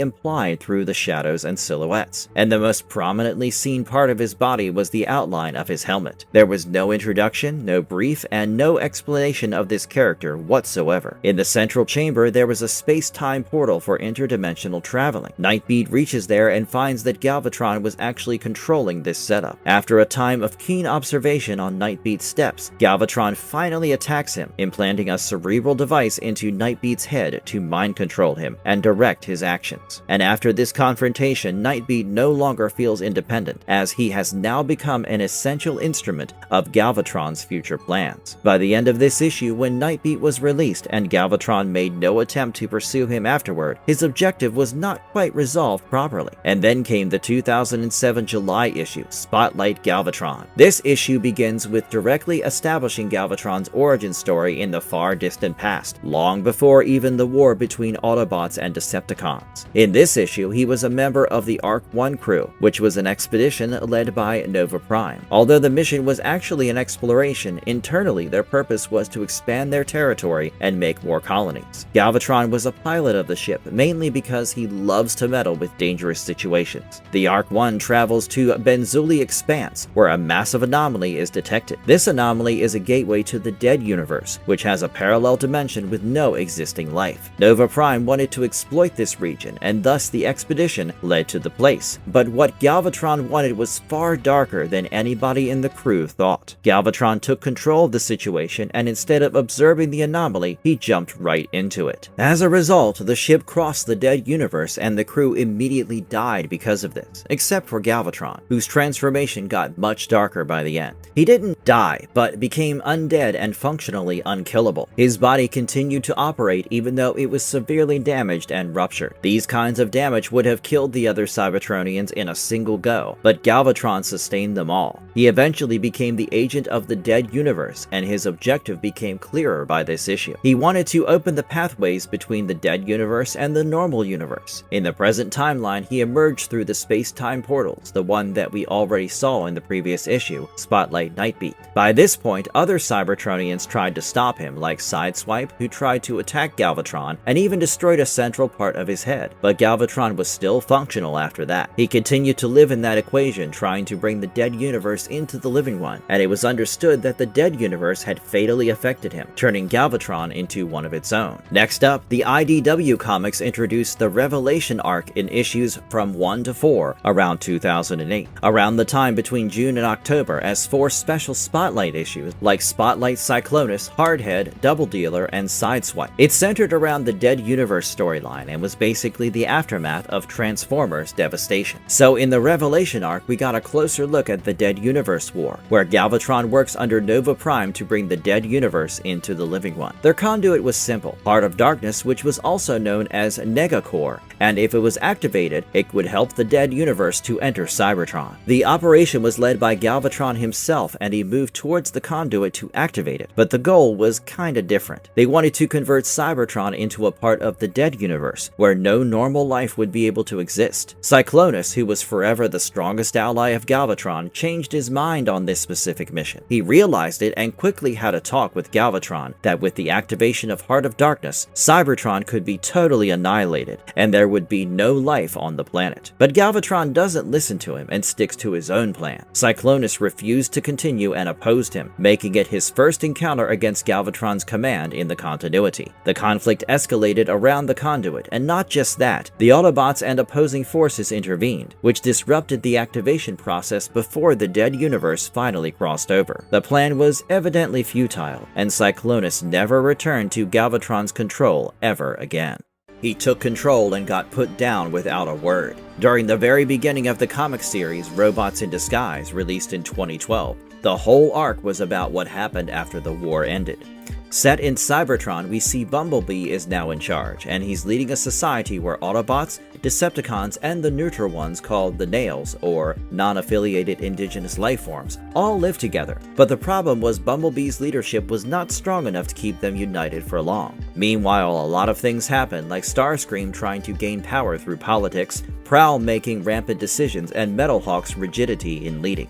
implied through the shadows and silhouettes. And the most prominently seen part of his body was the outline of his helmet. There was no introduction, no brief, and no explanation of this character whatsoever. In the central chamber, there was a space-time portal for interdimensional traveling. Nightbeat reaches there and finds that Galvatron was actually controlling this setup. After a time of keen observation on Nightbeat's steps, Galvatron finally attacks him, implanting a cerebral device into Nightbeat's head to mind control him and direct his actions. And after this confrontation, Nightbeat no longer feels independent, as he has now become an essential instrument of Galvatron's future plans. By the end of this issue, when Nightbeat was released and Galvatron made no attempt to pursue him afterward, his objective was not quite resolved properly. And then came the 2007 July issue, Spotlight Galvatron. This issue begins with directly establishing Galvatron's origin story in the far distant past, long before even the war between Autobots and Decepticons. In this issue, he was a member of the Ark-1 crew, which was an expedition led by Nova Prime. Although the mission was actually an exploration, internally their purpose was to expand their territory and make more colonies. Galvatron was a pilot of the ship, mainly because he loves to meddle with dangerous situations. The Ark-1 travels to Benzuli Expanse, where a massive anomaly is detected. This anomaly is a gateway to the Dead Universe, which has a parallel dimension with no existing life. Nova Prime wanted to exploit this region, and thus the expedition led to the place. But what Galvatron wanted was far darker than anybody in the crew thought. Galvatron took control of the situation, and instead of observing the anomaly, he jumped right into it. As a result, the ship crossed the Dead Universe, and the crew immediately died because of this, except for Galvatron, whose transformation got much darker by the end. He didn't die, but became undead and functionally unkillable. His body continued to operate even though it was severely damaged and ruptured. These kinds of damage would have killed the other Cybertronians in a single go, but Galvatron sustained them all. He eventually became the agent of the Dead Universe, and his objective became clearer by this issue. He wanted to open the pathways between the Dead Universe and the normal universe. In the present timeline, he emerged through the space-time portals, the one that we already saw in the previous issue, Spotlight Nightbeat. By this point, other Cybertronians tried to stop him, like Sideswipe, who tried to attack Galvatron and even destroyed a central part of his head, but Galvatron was still functional after that. He continued to live in that equation, trying to bring the Dead Universe universe into the living one, and it was understood that the dead universe had fatally affected him, turning Galvatron into one of its own. Next up, the IDW comics introduced the Revelation arc in issues from 1 to 4 around 2008, around the time between June and October, as 4 special Spotlight issues like Spotlight Cyclonus, Hardhead, Double Dealer, and Sideswipe. It centered around the Dead Universe storyline and was basically the aftermath of Transformers Devastation. So in the Revelation arc, we got a closer look at the Dead Universe War, where Galvatron works under Nova Prime to bring the Dead Universe into the living one. Their conduit was simple, Heart of Darkness, which was also known as Negacore, and if it was activated, it would help the Dead Universe to enter Cybertron. The operation was led by Galvatron himself, and he moved towards the conduit to activate it, but the goal was kinda different. They wanted to convert Cybertron into a part of the Dead Universe, where no normal life would be able to exist. Cyclonus, who was forever the strongest ally of Galvatron, changed his mind on this specific mission. He realized it and quickly had a talk with Galvatron that with the activation of Heart of Darkness, Cybertron could be totally annihilated, and there would be no life on the planet. But Galvatron doesn't listen to him and sticks to his own plan. Cyclonus refused to continue and opposed him, making it his first encounter against Galvatron's command in the continuity. The conflict escalated around the conduit, and not just that, the Autobots and opposing forces intervened, which disrupted the activation process before the Dead Universe finally crossed over. The plan was evidently futile, and Cyclonus never returned to Galvatron's control ever again. He took control and got put down without a word. During the very beginning of the comic series Robots in Disguise, released in 2012, the whole arc was about what happened after the war ended. Set in Cybertron, we see Bumblebee is now in charge, and he's leading a society where Autobots, Decepticons, and the neutral ones called the Nails, or non-affiliated indigenous lifeforms, all live together. But the problem was Bumblebee's leadership was not strong enough to keep them united for long. Meanwhile, a lot of things happen, like Starscream trying to gain power through politics, Prowl making rampant decisions, and Metalhawk's rigidity in leading.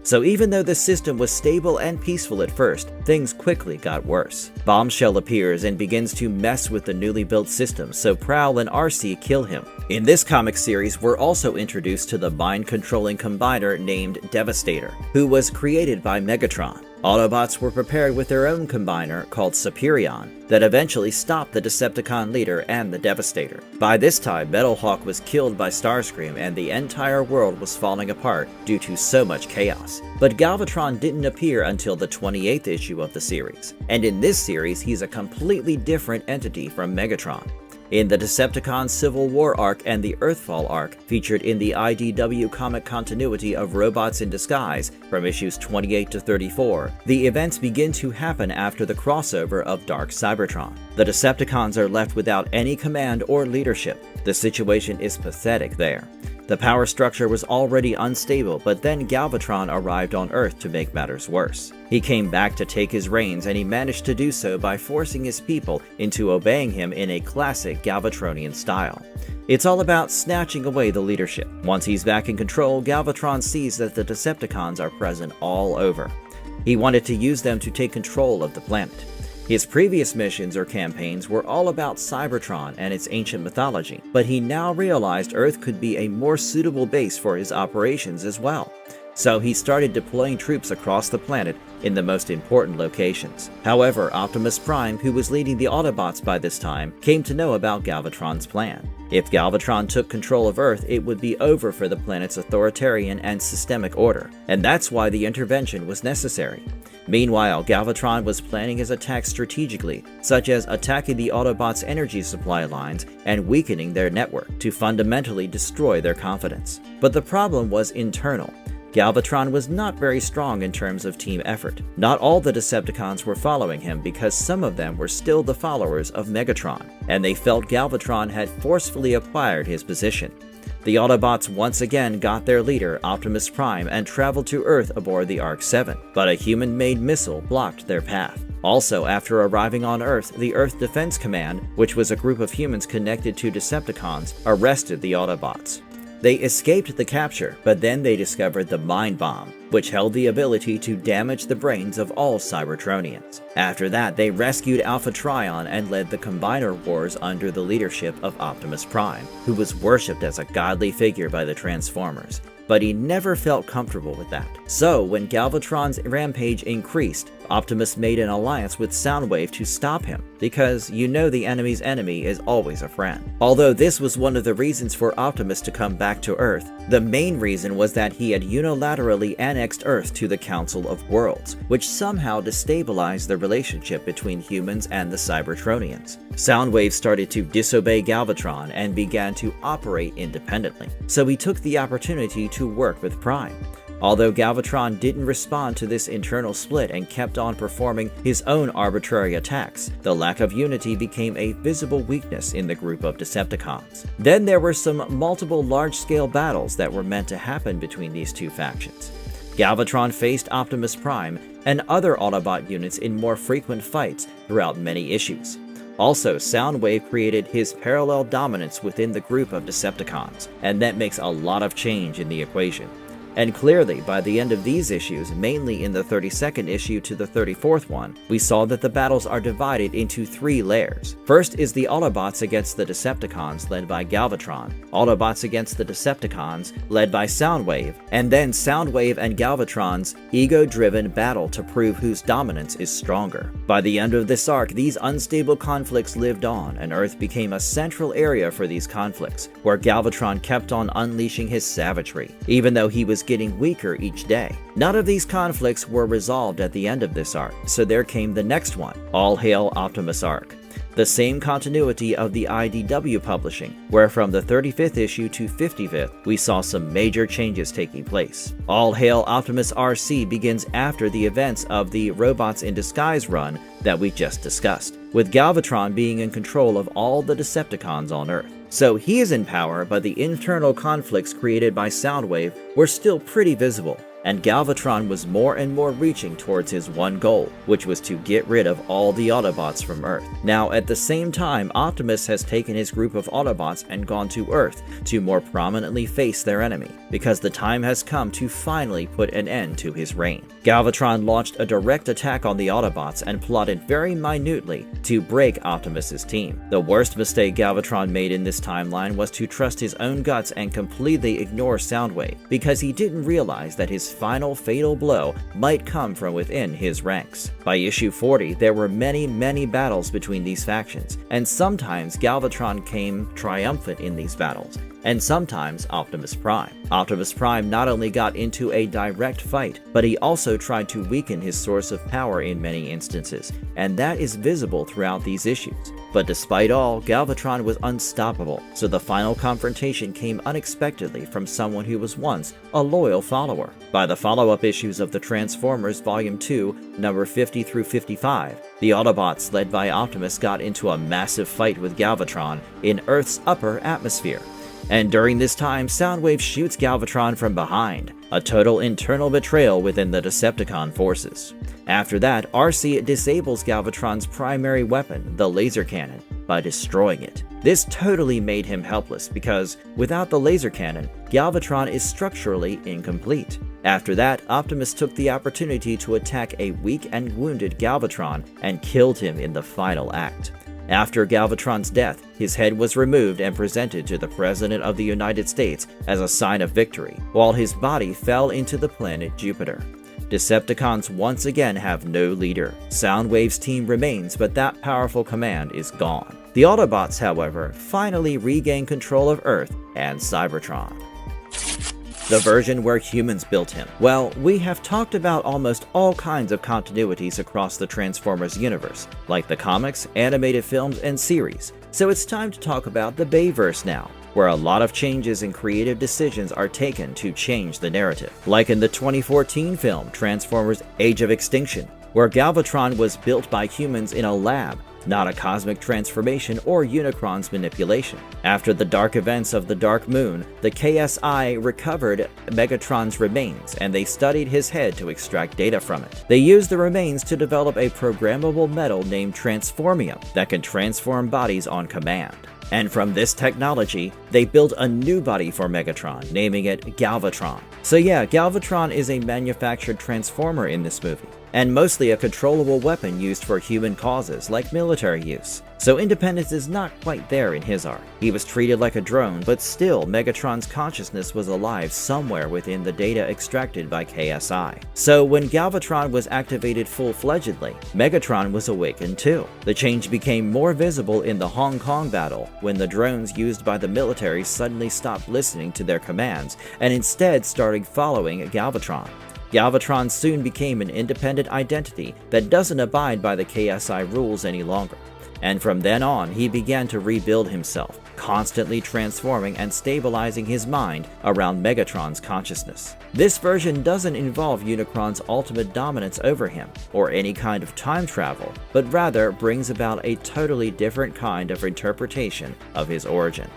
So even though the system was stable and peaceful at first, things quickly got worse. Bombshell appears and begins to mess with the newly built system, so Prowl and RC kill him. In this comic series, we're also introduced to the mind-controlling combiner named Devastator, who was created by Megatron. Autobots were prepared with their own combiner called Superion that eventually stopped the Decepticon leader and the Devastator. By this time, Metalhawk was killed by Starscream and the entire world was falling apart due to so much chaos. But Galvatron didn't appear until the 28th issue of the series, and in this series he's a completely different entity from Megatron. In the Decepticon Civil War arc and the Earthfall arc, featured in the IDW comic continuity of Robots in Disguise from issues 28 to 34, the events begin to happen after the crossover of Dark Cybertron. The Decepticons are left without any command or leadership. The situation is pathetic there. The power structure was already unstable, but then Galvatron arrived on Earth to make matters worse. He came back to take his reins, and he managed to do so by forcing his people into obeying him in a classic Galvatronian style. It's all about snatching away the leadership. Once he's back in control, Galvatron sees that the Decepticons are present all over. He wanted to use them to take control of the planet. His previous missions or campaigns were all about Cybertron and its ancient mythology, but he now realized Earth could be a more suitable base for his operations as well. So he started deploying troops across the planet in the most important locations. However, Optimus Prime, who was leading the Autobots by this time, came to know about Galvatron's plan. If Galvatron took control of Earth, it would be over for the planet's authoritarian and systemic order, and that's why the intervention was necessary. Meanwhile, Galvatron was planning his attacks strategically, such as attacking the Autobots' energy supply lines and weakening their network to fundamentally destroy their confidence. But the problem was internal. Galvatron was not very strong in terms of team effort. Not all the Decepticons were following him because some of them were still the followers of Megatron, and they felt Galvatron had forcefully acquired his position. The Autobots once again got their leader, Optimus Prime, and traveled to Earth aboard the Arc-7, but a human-made missile blocked their path. Also, after arriving on Earth, the Earth Defense Command, which was a group of humans connected to Decepticons, arrested the Autobots. They escaped the capture, but then they discovered the Mind Bomb, which held the ability to damage the brains of all Cybertronians. After that, they rescued Alpha Trion and led the Combiner Wars under the leadership of Optimus Prime, who was worshipped as a godly figure by the Transformers. But he never felt comfortable with that. So, when Galvatron's rampage increased, Optimus made an alliance with Soundwave to stop him, because you know the enemy's enemy is always a friend. Although this was one of the reasons for Optimus to come back to Earth, the main reason was that he had unilaterally annexed Earth to the Council of Worlds, which somehow destabilized the relationship between humans and the Cybertronians. Soundwave started to disobey Galvatron and began to operate independently, so he took the opportunity to work with Prime. Although Galvatron didn't respond to this internal split and kept on performing his own arbitrary attacks, the lack of unity became a visible weakness in the group of Decepticons. Then there were some multiple large-scale battles that were meant to happen between these two factions. Galvatron faced Optimus Prime and other Autobot units in more frequent fights throughout many issues. Also, Soundwave created his parallel dominance within the group of Decepticons, and that makes a lot of change in the equation. And clearly, by the end of these issues, mainly in the 32nd issue to the 34th one, we saw that the battles are divided into 3 layers. First is the Autobots against the Decepticons, led by Galvatron, Autobots against the Decepticons, led by Soundwave, and then Soundwave and Galvatron's ego-driven battle to prove whose dominance is stronger. By the end of this arc, these unstable conflicts lived on, and Earth became a central area for these conflicts, where Galvatron kept on unleashing his savagery, even though he was getting weaker each day. None of these conflicts were resolved at the end of this arc, so there came the next one, All Hail Optimus arc. The same continuity of the IDW publishing, where from the 35th issue to 55th, we saw some major changes taking place. All Hail Optimus RC begins after the events of the Robots in Disguise run that we just discussed, with Galvatron being in control of all the Decepticons on Earth. So he is in power, but the internal conflicts created by Soundwave were still pretty visible, and Galvatron was more and more reaching towards his one goal, which was to get rid of all the Autobots from Earth. Now, at the same time, Optimus has taken his group of Autobots and gone to Earth to more prominently face their enemy, because the time has come to finally put an end to his reign. Galvatron launched a direct attack on the Autobots and plotted very minutely to break Optimus's team. The worst mistake Galvatron made in this timeline was to trust his own guts and completely ignore Soundwave, because he didn't realize that his final fatal blow might come from within his ranks. By issue 40, there were many battles between these factions, and sometimes Galvatron came triumphant in these battles, and sometimes Optimus Prime. Optimus Prime not only got into a direct fight, but he also tried to weaken his source of power in many instances, and that is visible throughout these issues. But despite all, Galvatron was unstoppable, so the final confrontation came unexpectedly from someone who was once a loyal follower. By the follow-up issues of the Transformers Volume 2, number 50 through 55, the Autobots led by Optimus got into a massive fight with Galvatron in Earth's upper atmosphere. And during this time, Soundwave shoots Galvatron from behind, a total internal betrayal within the Decepticon forces. After that, RC disables Galvatron's primary weapon, the laser cannon, by destroying it. This totally made him helpless because, without the laser cannon, Galvatron is structurally incomplete. After that, Optimus took the opportunity to attack a weak and wounded Galvatron and killed him in the final act. After Galvatron's death, his head was removed and presented to the President of the United States as a sign of victory, while his body fell into the planet Jupiter. Decepticons once again have no leader. Soundwave's team remains, but that powerful command is gone. The Autobots, however, finally regain control of Earth and Cybertron. The version where humans built him. Well, we have talked about almost all kinds of continuities across the Transformers universe, like the comics, animated films, and series. So it's time to talk about the Bayverse now, where a lot of changes and creative decisions are taken to change the narrative. Like in the 2014 film Transformers Age of Extinction, where Galvatron was built by humans in a lab, not a cosmic transformation or Unicron's manipulation. After the dark events of the Dark Moon, the KSI recovered Megatron's remains and they studied his head to extract data from it. They used the remains to develop a programmable metal named Transformium that can transform bodies on command. And from this technology, they built a new body for Megatron, naming it Galvatron. So yeah, Galvatron is a manufactured transformer in this movie, and mostly a controllable weapon used for human causes like military use. So independence is not quite there in his arc. He was treated like a drone, but still Megatron's consciousness was alive somewhere within the data extracted by KSI. So when Galvatron was activated full-fledgedly, Megatron was awakened too. The change became more visible in the Hong Kong battle, when the drones used by the military suddenly stopped listening to their commands and instead started following Galvatron. Galvatron soon became an independent identity that doesn't abide by the KSI rules any longer. And from then on, he began to rebuild himself, constantly transforming and stabilizing his mind around Megatron's consciousness. This version doesn't involve Unicron's ultimate dominance over him, or any kind of time travel, but rather brings about a totally different kind of interpretation of his origin.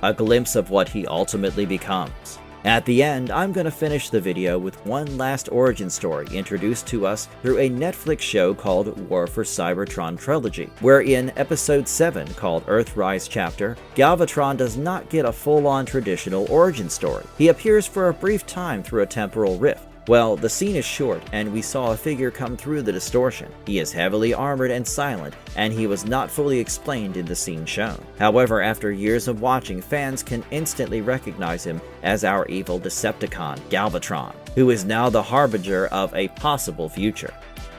A glimpse of what he ultimately becomes. At the end, I'm going to finish the video with one last origin story introduced to us through a Netflix show called War for Cybertron Trilogy, where in episode 7, called Earthrise Chapter, Galvatron does not get a full-on traditional origin story. He appears for a brief time through a temporal rift. Well, the scene is short, and we saw a figure come through the distortion. He is heavily armored and silent, and he was not fully explained in the scene shown. However, after years of watching, fans can instantly recognize him as our evil Decepticon, Galvatron, who is now the harbinger of a possible future.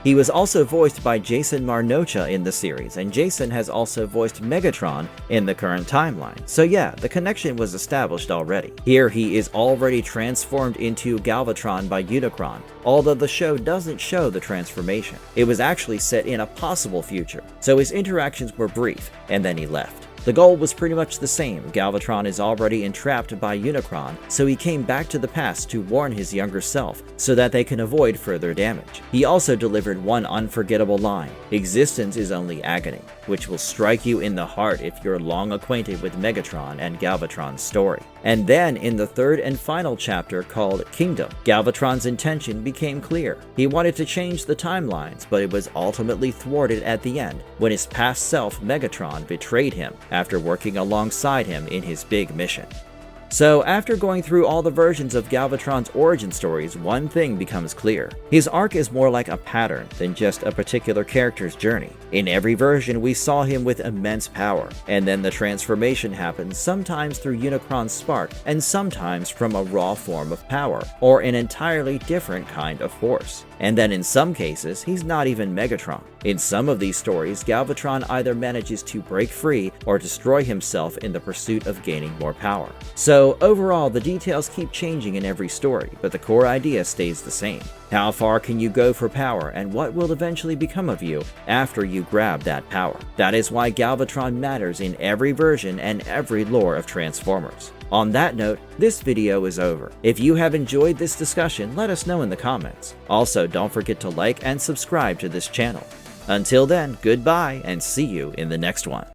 He was also voiced by Jason Marnocha in the series, and Jason has also voiced Megatron in the current timeline. So yeah, the connection was established already. Here he is already transformed into Galvatron by Unicron, although the show doesn't show the transformation. It was actually set in a possible future, so his interactions were brief, and then he left. The goal was pretty much the same. Galvatron is already entrapped by Unicron, so he came back to the past to warn his younger self so that they can avoid further damage. He also delivered one unforgettable line: "Existence is only agony," which will strike you in the heart if you're long acquainted with Megatron and Galvatron's story. And then in the third and final chapter called Kingdom, Galvatron's intention became clear. He wanted to change the timelines, but it was ultimately thwarted at the end when his past self, Megatron, betrayed him after working alongside him in his big mission. So after going through all the versions of Galvatron's origin stories, one thing becomes clear. His arc is more like a pattern than just a particular character's journey. In every version, we saw him with immense power, and then the transformation happens sometimes through Unicron's spark, and sometimes from a raw form of power, or an entirely different kind of force. And then in some cases, he's not even Megatron. In some of these stories, Galvatron either manages to break free or destroy himself in the pursuit of gaining more power. So overall, the details keep changing in every story, but the core idea stays the same. How far can you go for power, and what will eventually become of you after you grab that power? That is why Galvatron matters in every version and every lore of Transformers. On that note, this video is over. If you have enjoyed this discussion, let us know in the comments. Also, don't forget to like and subscribe to this channel. Until then, goodbye and see you in the next one.